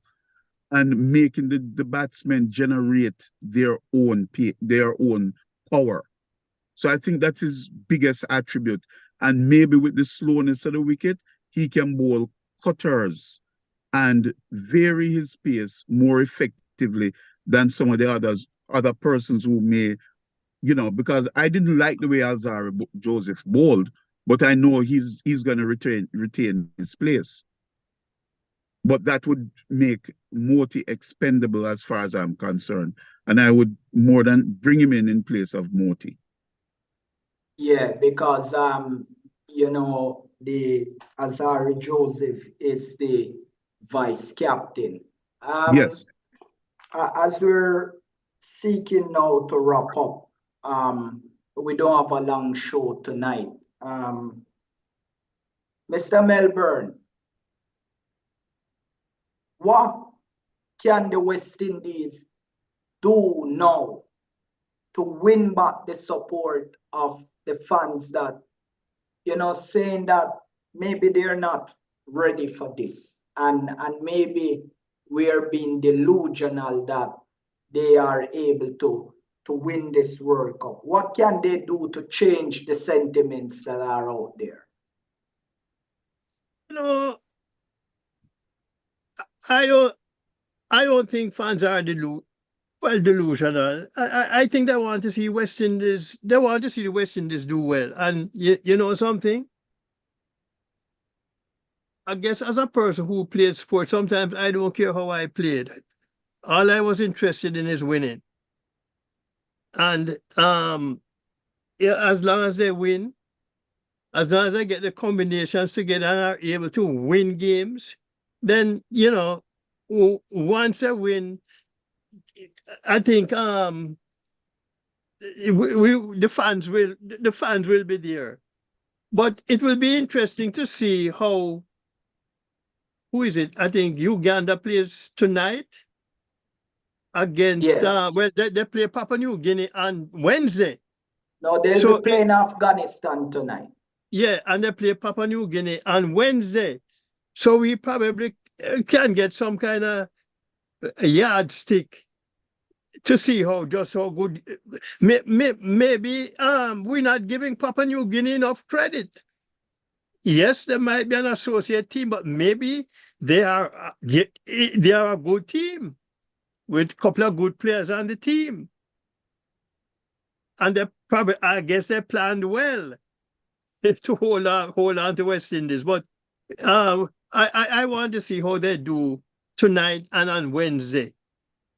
and making the batsmen generate their own power. So I think that's his biggest attribute. And maybe with the slowness of the wicket, he can bowl cutters and vary his pace more effectively than some of the other persons who may, you know, because I didn't like the way Alzarri Joseph bowled, but I know he's going to retain his place. But that would make Moti expendable as far as I'm concerned. And I would more than bring him in place of Moti. Yeah, because you know, the Alzarri Joseph is the vice captain. Yes. As we're seeking now to wrap up, we don't have a long show tonight. Mr. Melbourne, what can the West Indies do now to win back the support of the fans that, you know, saying that maybe they're not ready for this, and maybe we're being delusional that they are able to win this World Cup? What can they do to change the sentiments that are out there? You know, I don't think fans are delusional. I think they want to see West Indies. They want to see the West Indies do well. And you know something? I guess as a person who played sports, sometimes I don't care how I played. All I was interested in is winning. And yeah, as long as they win, as long as they get the combinations together and are able to win games, then, you know, once they win, I think the fans will be there. But it will be interesting to see who is it? I think Uganda plays tonight against well, they play Papua New Guinea on Wednesday. No, they'll be playing Afghanistan tonight. Yeah, and they play Papua New Guinea on Wednesday. So we probably can get some kind of a yardstick to see how good. Maybe we're not giving Papua New Guinea enough credit. Yes, there might be an associate team, but maybe they are a good team with a couple of good players on the team. And they probably, I guess they planned well. to hold on to West Indies. But I want to see how they do tonight and on Wednesday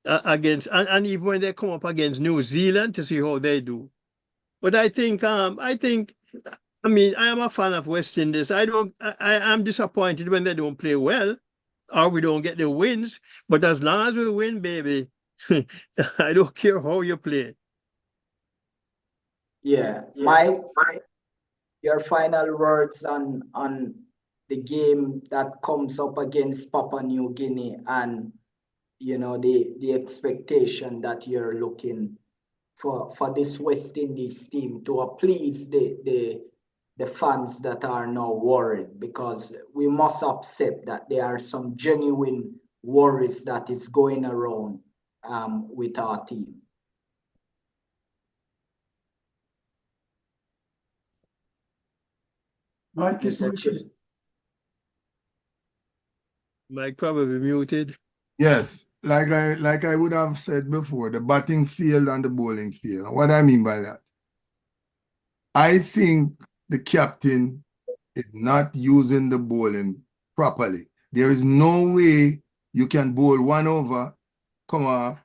against, and even when they come up against New Zealand, to see how they do. But I mean, I am a fan of West Indies. I am disappointed when they don't play well or we don't get the wins. But as long as we win, baby, I don't care how you play. Yeah, Mike, your final words on the game that comes up against Papua New Guinea, and you know the expectation that you're looking for this West Indies team to please the fans that are now worried, because we must accept that there are some genuine worries that is going around with our team. Mike is Mr. Chair. muted. Mike probably muted. Yes, like I would have said before, the batting field and the bowling field. What I mean by that, I think the captain is not using the bowling properly. There is no way you can bowl one over, come off,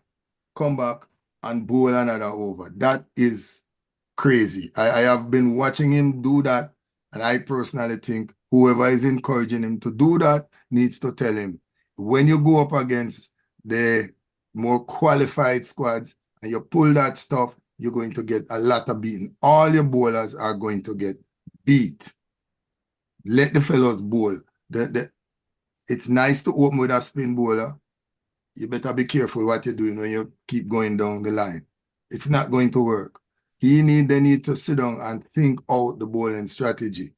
come back, and bowl another over. That is crazy. I have been watching him do that, and I personally think whoever is encouraging him to do that needs to tell him, when you go up against the more qualified squads and you pull that stuff, you're going to get a lot of beating. All your bowlers are going to get beat. Let the fellows bowl. It's nice to open with a spin bowler. You better be careful what you're doing when you keep going down the line. It's not going to work. They need to sit down and think out the bowling strategy.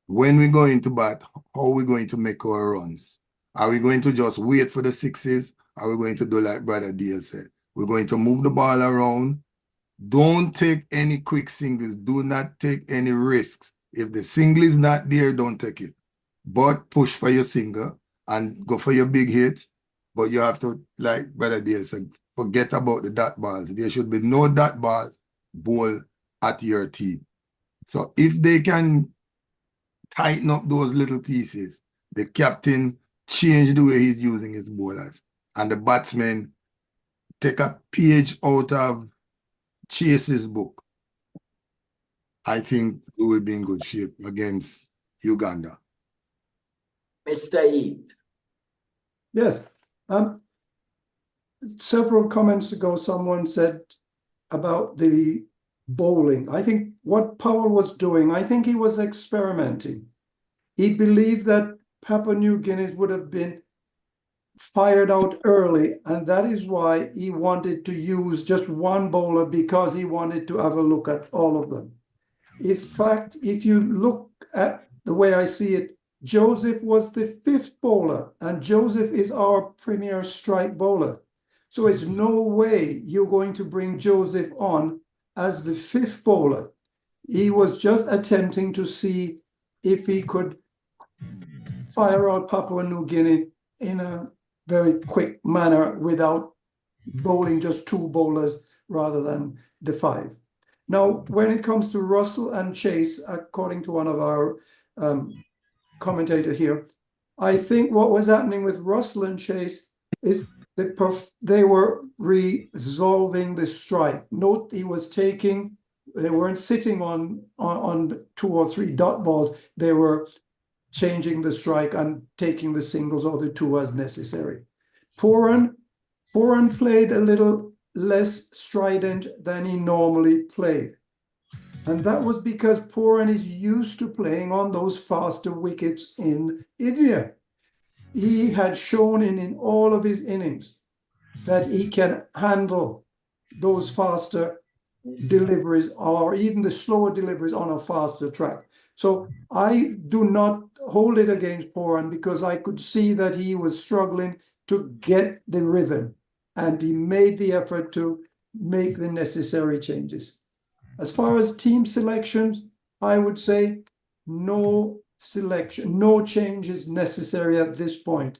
When we go into bat, how are we going to make our runs? Are we going to just wait for the sixes? Are we going to do like Brother Dale said? We're going to move the ball around. Don't take any quick singles. Do not take any risks. If the single is not there, don't take it. But push for your single and go for your big hits. But you have to, like Brother Dale said, forget about the dot balls. There should be no dot balls bowl at your team. So if they can tighten up those little pieces, the captain change the way he's using his bowlers, and the batsmen take a page out of Chase's book, I think we will be in good shape against Uganda. Mr. Eid. Yes. Several comments ago, someone said about the bowling. I think what Powell was doing, I think he was experimenting. He believed that Papua New Guinea would have been fired out early, and that is why he wanted to use just one bowler, because he wanted to have a look at all of them. In fact, if you look at the way I see it, Joseph was the fifth bowler, and Joseph is our premier strike bowler. So it's no way you're going to bring Joseph on as the fifth bowler. He was just attempting to see if he could fire out Papua New Guinea in a very quick manner without bowling just two bowlers rather than the five. Now, when it comes to Russell and Chase, according to one of our commentator here, I think what was happening with Russell and Chase is they were resolving the strike. Note they weren't sitting on 2 or 3 dot balls. They were changing the strike and taking the singles or the 2 as necessary. Pooran played a little less strident than he normally played. And that was because Pooran is used to playing on those faster wickets in India. He had shown in all of his innings that he can handle those faster deliveries or even the slower deliveries on a faster track. So I do not hold it against Pooran, because I could see that he was struggling to get the rhythm, and he made the effort to make the necessary changes. As far as team selections, I would say no change is necessary at this point.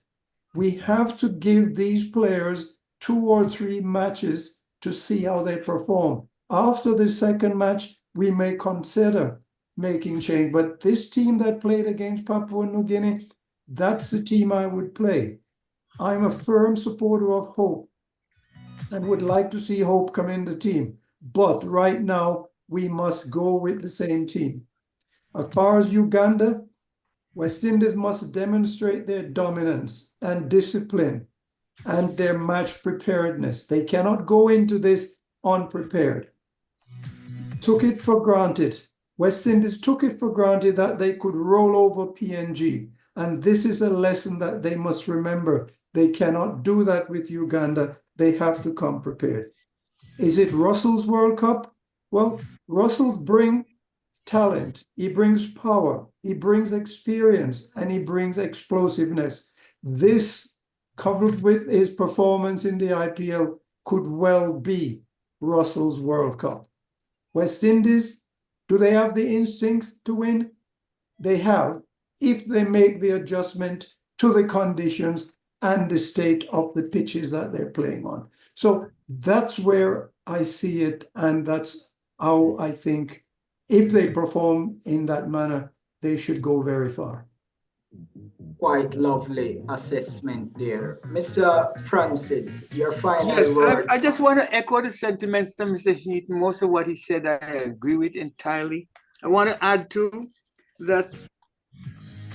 We have to give these players 2 or 3 matches to see how they perform. After the second match, we may consider making change. But this team that played against Papua New Guinea, that's the team I would play. I'm a firm supporter of hope and would like to see hope come in the team. But right now, we must go with the same team. As far as Uganda, West Indies must demonstrate their dominance and discipline and their match preparedness. They cannot go into this unprepared. Took it for granted. West Indies took it for granted that they could roll over PNG. And this is a lesson that they must remember. They cannot do that with Uganda. They have to come prepared. Is it Russell's World Cup? Well, Russell's brings talent. He brings power. He brings experience, and he brings explosiveness. This, coupled with his performance in the IPL, could well be Russell's World Cup. West Indies, do they have the instincts to win? They have, if they make the adjustment to the conditions and the state of the pitches that they're playing on. So that's where I see it, and that's how I think if they perform in that manner, they should go very far. Quite lovely assessment there. Mr. Francis, your final Yes, word. I just want to echo the sentiments of Mr. Heath. Most of what he said, I agree with entirely. I want to add to that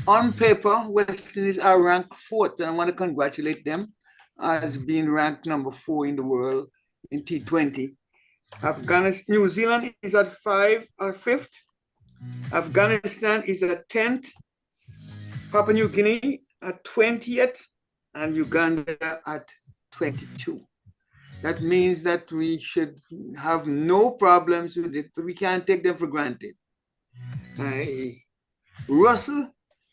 on paper, West Indies are ranked 4th, and I want to congratulate them as being ranked number 4 in the world in T20. Afghanistan, New Zealand is at 5th. Afghanistan is at 10th. Papua New Guinea at 20th, and Uganda at 22. That means that we should have no problems with it, but we can't take them for granted. Russell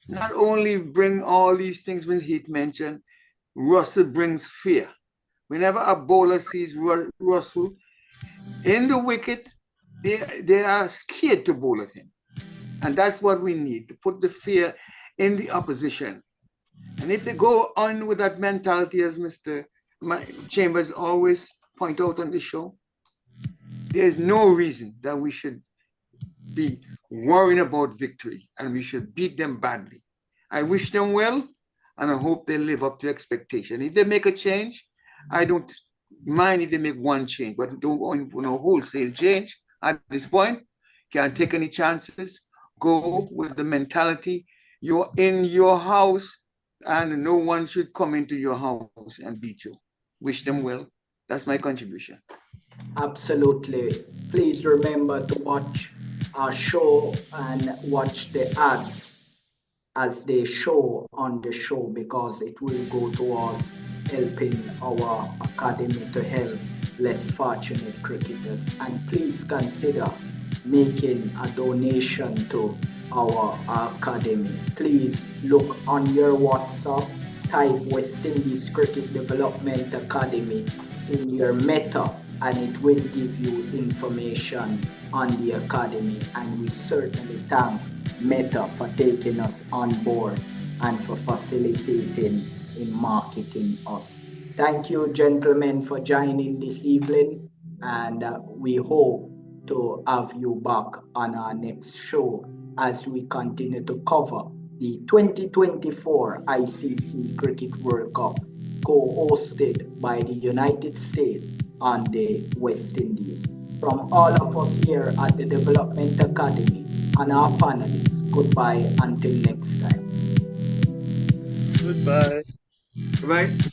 not only bring all these things when Heath mentioned, Russell brings fear. Whenever a bowler sees Russell in the wicket, they are scared to bowl at him. And that's what we need, to put the fear in the opposition. And if they go on with that mentality, as Mr. Chambers always point out on the show, there's no reason that we should be worrying about victory, and we should beat them badly. I wish them well, and I hope they live up to expectation. If they make a change, I don't mind if they make one change, but don't want no wholesale change at this point. Can't take any chances. Go with the mentality, you're in your house and no one should come into your house and beat you. Wish them well. That's my contribution. Absolutely. Please remember to watch our show and watch the ads as they show on the show, because it will go towards helping our academy to help less fortunate cricketers. And please consider making a donation to our academy. Please look on your WhatsApp, type West Indies Cricket Development Academy in your Meta, and it will give you information on the academy. And we certainly thank Meta for taking us on board and for facilitating in marketing us. Thank you, gentlemen, for joining this evening, and we hope to have you back on our next show as we continue to cover the 2024 ICC Cricket World Cup, co-hosted by the United States and the West Indies. From all of us here at the Development Academy and our panelists, goodbye until next time. Goodbye. Right.